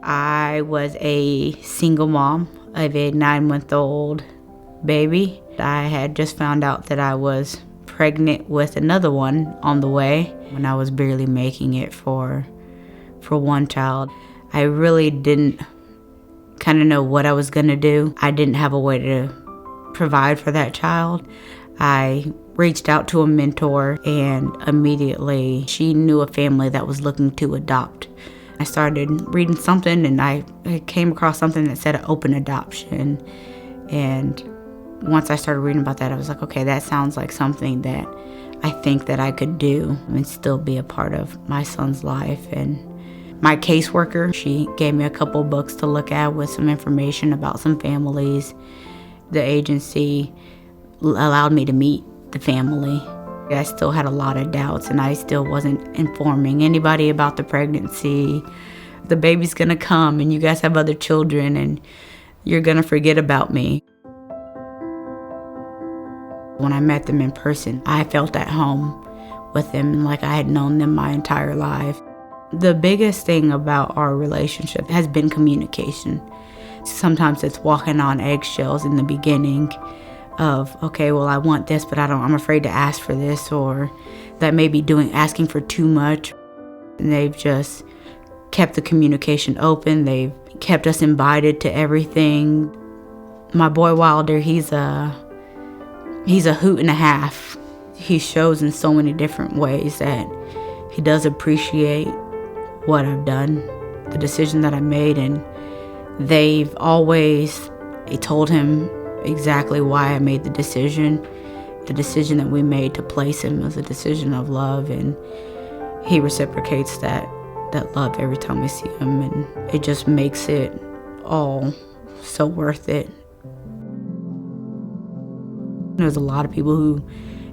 I was a single mom of a 9-month-old baby. I had just found out that I was pregnant with another one on the way when I was barely making it for one child. I really didn't kind of know what I was gonna do. I didn't have a way to provide for that child. I reached out to a mentor, and immediately she knew a family that was looking to adopt. I started reading something, and I came across something that said open adoption. And once I started reading about that, I was like, okay, that sounds like something that I think that I could do and still be a part of my son's life. And my caseworker, she gave me a couple books to look at with some information about some families. The agency allowed me to meet the family. I still had a lot of doubts, and I still wasn't informing anybody about the pregnancy. The baby's gonna come, and you guys have other children, and you're gonna forget about me. When I met them in person, I felt at home with them like I had known them my entire life. The biggest thing about our relationship has been communication. Sometimes it's walking on eggshells in the beginning of, okay, well, I want this, but I'm afraid to ask for this, or that may be asking for too much. And they've just kept the communication open. They've kept us invited to everything. My boy Wilder, he's a hoot and a half. He shows in so many different ways that he does appreciate what I've done, the decision that I made, and they've always told him exactly why I made the decision. The decision that we made to place him was a decision of love, and he reciprocates that love every time I see him, and it just makes it all so worth it. There's a lot of people who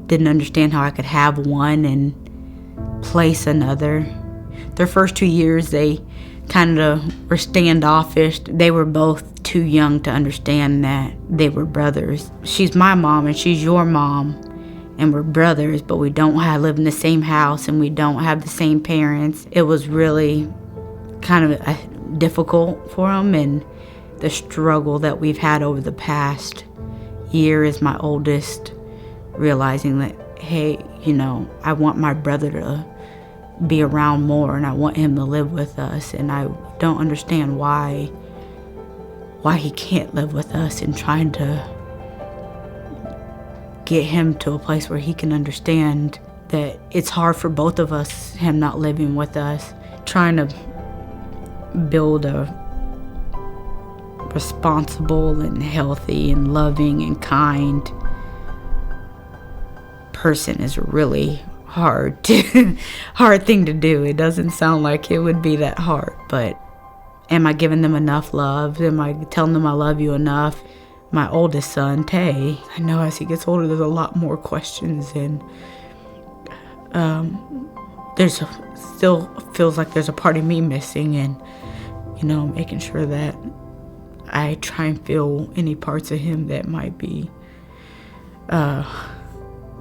didn't understand how I could have one and place another. Their first 2 years, they kind of were standoffish. They were both too young to understand that they were brothers. She's my mom and she's your mom, and we're brothers, but we don't live in the same house and we don't have the same parents. It was really kind of difficult for them, and the struggle that we've had over the past year is my oldest realizing that, hey, I want my brother to be around more, and I want him to live with us, and I don't understand why he can't live with us, and trying to get him to a place where he can understand that it's hard for both of us, him not living with us. Trying to build a responsible and healthy and loving and kind person is really hard thing to do. It doesn't sound like it would be that hard, but am I giving them enough love? Am I telling them I love you enough? My oldest son, Tay, I know as he gets older, there's a lot more questions, and still feels like there's a part of me missing, and making sure that I try and feel any parts of him that might be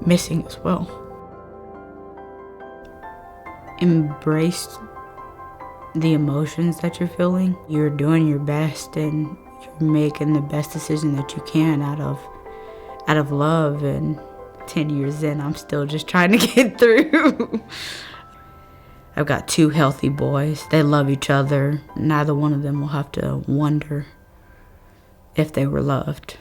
missing as well. Embrace the emotions that you're feeling. You're doing your best, and you're making the best decision that you can out of love. And 10 years in, I'm still just trying to get through. I've got 2 healthy boys. They love each other. Neither one of them will have to wonder if they were loved.